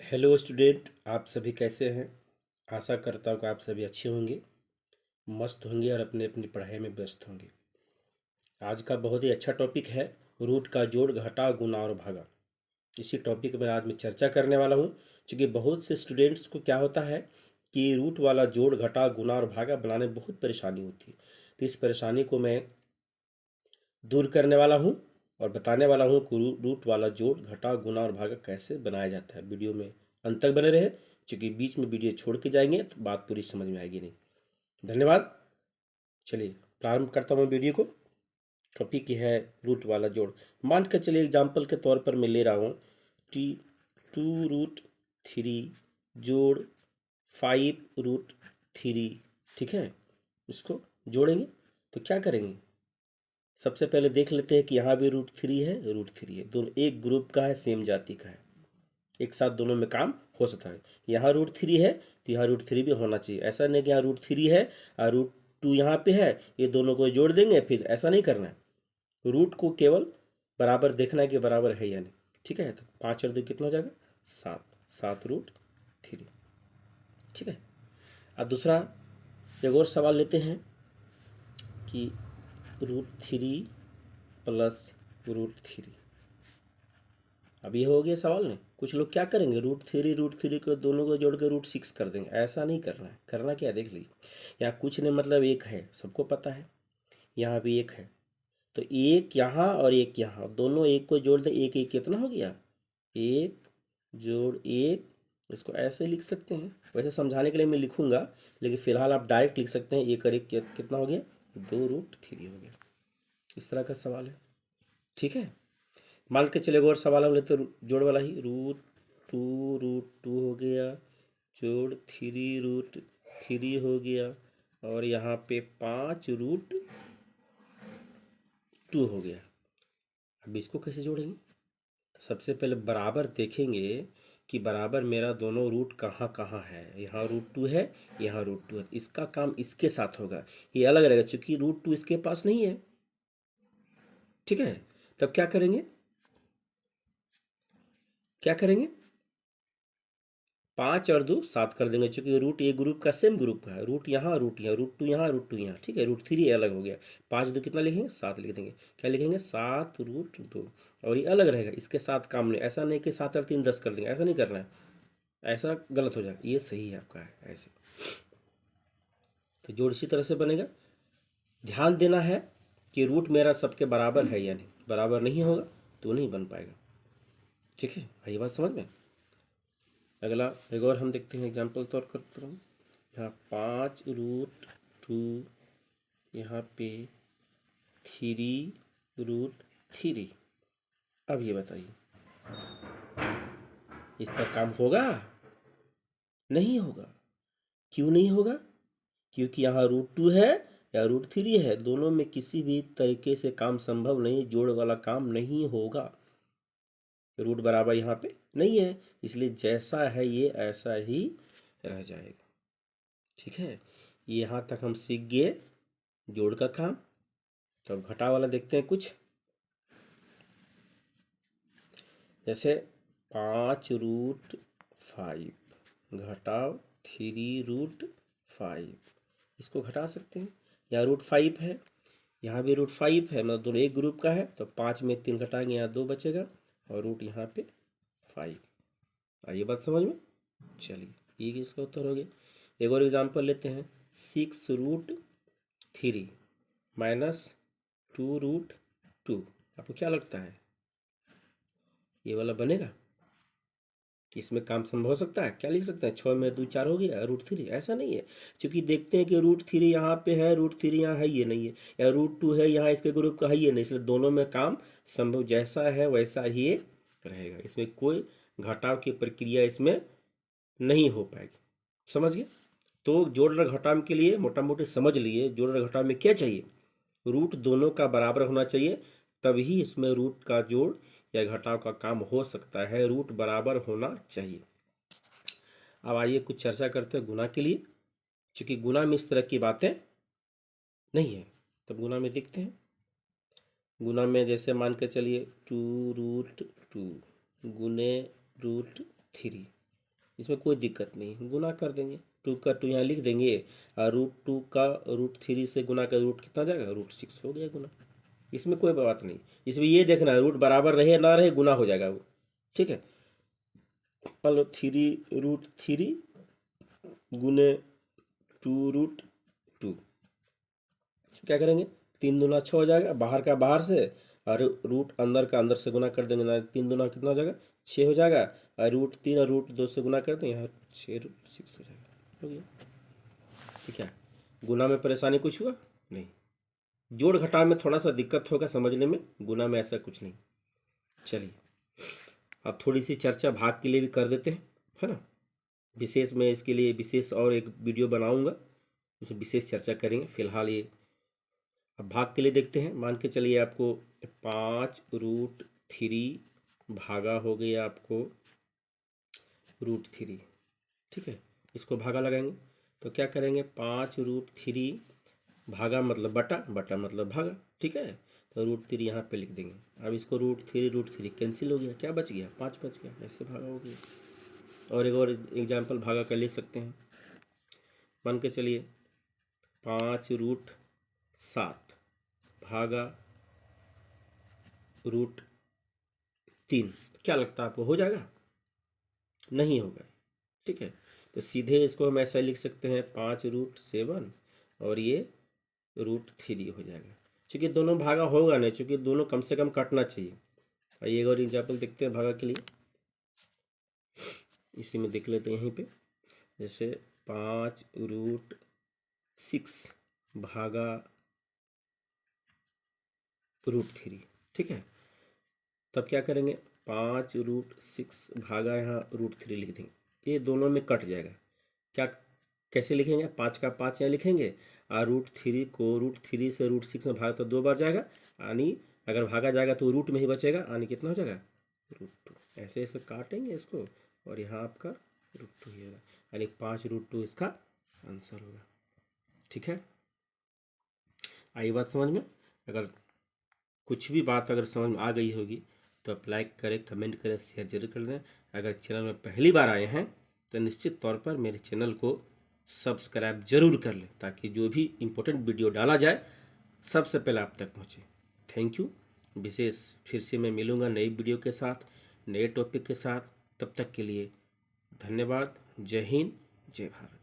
Hello student, आप सभी कैसे हैं। आशा करता हूँ कि आप सभी अच्छे होंगे, मस्त होंगे और अपने अपनी पढ़ाई में व्यस्त होंगे। आज का बहुत ही अच्छा टॉपिक है रूट का जोड़, घटा, गुना और भागा। इसी टॉपिक में आज मैं चर्चा करने वाला हूँ। क्योंकि बहुत से स्टूडेंट्स को क्या होता है कि रूट वाला जोड़, घटा, गुना और भागा बनाने में बहुत परेशानी होती है। तो इस परेशानी को मैं दूर करने वाला हूँ और बताने वाला हूँ कि रूट वाला जोड़, घटा, गुना और भागा कैसे बनाया जाता है। वीडियो में अंत तक बने रहे, क्योंकि बीच में वीडियो छोड़ के जाएंगे तो बात पूरी समझ में आएगी नहीं। धन्यवाद। चलिए प्रारंभ करता हूँ वीडियो को। टॉपिक ये है रूट वाला जोड़। मान कर चलिए एग्जाम्पल के तौर पर मैं ले रहा हूँ टी 2√3 जोड़ 5√3। ठीक है, इसको जोड़ेंगे तो क्या करेंगे। सबसे पहले देख लेते हैं कि यहाँ भी √3 है, √3 है, दोनों एक ग्रुप का है, सेम जाति का है, एक साथ दोनों में काम हो सकता है। यहाँ √3 है तो यहाँ √3 भी होना चाहिए। ऐसा नहीं कि यहाँ √3 है और √2 यहाँ पे है, ये दोनों को जोड़ देंगे, फिर ऐसा नहीं करना है। रूट को केवल बराबर देखना है कि बराबर है या नहीं। ठीक है, तो 5 और 2 कितना हो जाएगा, 7, 7√3। ठीक है, अब दूसरा एक और सवाल लेते हैं कि √3 प्लस √3। अब ये हो गया सवाल नहीं। कुछ लोग क्या करेंगे, √3 को दोनों को जोड़ के √6 कर देंगे। ऐसा नहीं करना है। करना क्या है देख लीजिए, यहाँ कुछ नहीं, मतलब एक है, सबको पता है। यहाँ भी एक है, तो एक यहाँ और एक यहाँ, दोनों एक को जोड़ दें। एक एक कितना हो गया, एक जोड़ एक। इसको ऐसे लिख सकते हैं, वैसे समझाने के लिए मैं लिखूंगा, लेकिन फिलहाल आप डायरेक्ट लिख सकते हैं। एक और एक कितना हो गया, 2√3 हो गया। इस तरह का सवाल है। ठीक है, मान के चले और सवाल हम लेते जोड़ वाला ही। √2 हो गया, जोड़ 3√3 हो गया, और यहाँ पे 5√2 हो गया। अब इसको कैसे जोड़ेंगे। सबसे पहले बराबर देखेंगे कि बराबर मेरा दोनों रूट कहाँ कहाँ है। यहाँ √2 है, यहाँ √2 है, इसका काम इसके साथ होगा, ये अलग रहेगा, क्योंकि √2 इसके पास नहीं है। ठीक है, तब क्या करेंगे, क्या करेंगे, 5 और 2 7 कर देंगे, चूंकि रूट एक ग्रुप का सेम ग्रुप है। रूट यहाँ, रूट यहाँ, √2 यहाँ, √2 यहाँ। ठीक है, √3 अलग हो गया। 5 2 कितना लिखेंगे, 7 लिख देंगे। क्या लिखेंगे, 7√2। और ये अलग रहेगा, इसके साथ काम नहीं। ऐसा नहीं कि 7 और 3 10 कर देंगे, ऐसा नहीं करना है, ऐसा गलत हो जाएगा। ये सही है आपका है ऐसे। तो जोड़ इसी तरह से बनेगा। ध्यान देना है कि रूट मेरा सबके बराबर है या नहीं। बराबर नहीं होगा तो नहीं बन पाएगा। ठीक है, ये बात समझ में। अगला एक और हम देखते हैं, एग्जाम्पल तौर करता हूँ। यहाँ 5√2, यहाँ पे 3√3। अब ये बताइए, इसका काम होगा, नहीं होगा। क्यों नहीं होगा, क्योंकि यहाँ √2 है या √3 है, दोनों में किसी भी तरीके से काम संभव नहीं, जोड़ वाला काम नहीं होगा। रूट बराबर यहाँ पे नहीं है, इसलिए जैसा है ये ऐसा ही रह जाएगा। ठीक है, यहाँ तक हम सीख गए जोड़ का काम। तो अब घटा वाला देखते हैं कुछ। जैसे 5√5 घटाव 3√5, इसको घटा सकते हैं। यहाँ √5 है, यहाँ भी √5 है, मतलब दोनों एक ग्रुप का है। तो 5 में 3 घटाएंगे, यहाँ 2 बचेगा, और रूट यहाँ पे 5। आइए बात समझ में। चलिए, ये इसका उत्तर हो गया। एक और एग्जाम्पल लेते हैं, 6√3 माइनस 2√2। आपको क्या लगता है, ये वाला बनेगा, इसमें काम संभव हो सकता है। क्या लिख सकते हैं, 6 में 2 4 हो गया, √3। ऐसा नहीं है, क्योंकि देखते हैं कि √3 यहाँ पे है, √3 यहाँ है, ये नहीं है, या √2 है यहाँ इसके ग्रुप का है, ये नहीं। इसलिए दोनों में काम संभव जैसा है वैसा ही रहेगा। इसमें कोई घटाव की प्रक्रिया इसमें नहीं हो पाएगी। समझ गए। तो जोड़ और घटाव के लिए मोटा मोटी समझ लिए, जोड़ और घटाव में क्या चाहिए, रूट दोनों का बराबर होना चाहिए, तभी इसमें रूट का जोड़ या घटाव का काम हो सकता है। रूट बराबर होना चाहिए। अब आइए कुछ चर्चा करते हैं गुना के लिए, क्योंकि गुना में इस तरह की बातें नहीं है। तब गुना में देखते हैं। गुना में जैसे मान के चलिए 2√2 गुने √3, इसमें कोई दिक्कत नहीं है, गुना कर देंगे। 2 का 2 यहाँ लिख देंगे और √2 का √3 से गुना कर रूट कितना जाएगा, √6 हो गया गुना। इसमें कोई बात नहीं, इसमें ये देखना है रूट बराबर रहे ना रहे, गुना हो जाएगा वो, ठीक है। मान लो 3√3 गुने 2√2, क्या करेंगे, 3 दूना 6 हो जाएगा, बाहर का बाहर से और रूट अंदर का अंदर से गुना कर देंगे ना, 3 दूना कितना हो जाएगा, 6 हो जाएगा, और √3 और √2 से गुना कर देंगे, यहाँ 6√6 हो जाएगा, हो गया। ठीक है, गुना में परेशानी कुछ हुआ नहीं, जोड़ घटाव में थोड़ा सा दिक्कत होगा समझने में, गुना में ऐसा कुछ नहीं। चलिए अब थोड़ी सी चर्चा भाग के लिए भी कर देते हैं, है ना। विशेष मैं इसके लिए विशेष और एक वीडियो बनाऊंगा, उसमें विशेष चर्चा करेंगे। फिलहाल ये अब भाग के लिए देखते हैं। मान के चलिए आपको 5√3 भागा हो गया आपको √3, ठीक है। इसको भागा लगाएंगे तो क्या करेंगे, 5√3 भागा मतलब बटा, बटा मतलब भागा, ठीक है। तो √3 यहाँ पे लिख देंगे। अब इसको √3 कैंसिल हो गया, क्या बच गया, 5 बच गया, ऐसे भागा हो गया। और एक और एग्जाम्पल भागा कर ले सकते हैं। मान के चलिए 5√7 भागा √3, क्या लगता है आपको, हो जाएगा, नहीं होगा, ठीक है। तो सीधे इसको हम ऐसा लिख सकते हैं 5√7 और ये √3 हो जाएगा। चूँकि दोनों भागा होगा नहीं, चूँकि दोनों कम से कम काटना चाहिए। आइए एक और एग्जाम्पल देखते हैं भागा के लिए, इसी में देख लेते हैं यहीं पे। जैसे 5√6 भागा √3, ठीक है। तब क्या करेंगे, 5√6 भागा यहाँ √3 लिख देंगे, ये दोनों में कट जाएगा। क्या कैसे लिखेंगे, 5 का 5 यहाँ लिखेंगे और √3 को √3 से √6 में भाग तो 2 बार जाएगा, यानी अगर भागा जाएगा तो रूट में ही बचेगा, यानी कितना हो जाएगा, √2। ऐसे ऐसे काटेंगे इसको और यहाँ आपका √2 ही होगा, यानी 5√2 इसका आंसर होगा, ठीक है। आई बात समझ में। अगर कुछ भी बात अगर समझ में आ गई होगी तो आप लाइक करें, कमेंट करें, शेयर जरूर कर दें। अगर चैनल में पहली बार आए हैं तो निश्चित तौर पर मेरे चैनल को सब्सक्राइब जरूर कर लें, ताकि जो भी इम्पोर्टेंट वीडियो डाला जाए सबसे पहले आप तक पहुँचे। Thank you. विशेष फिर से मैं मिलूँगा नई वीडियो के साथ, नए टॉपिक के साथ। तब तक के लिए धन्यवाद। जय हिंद, जय भारत।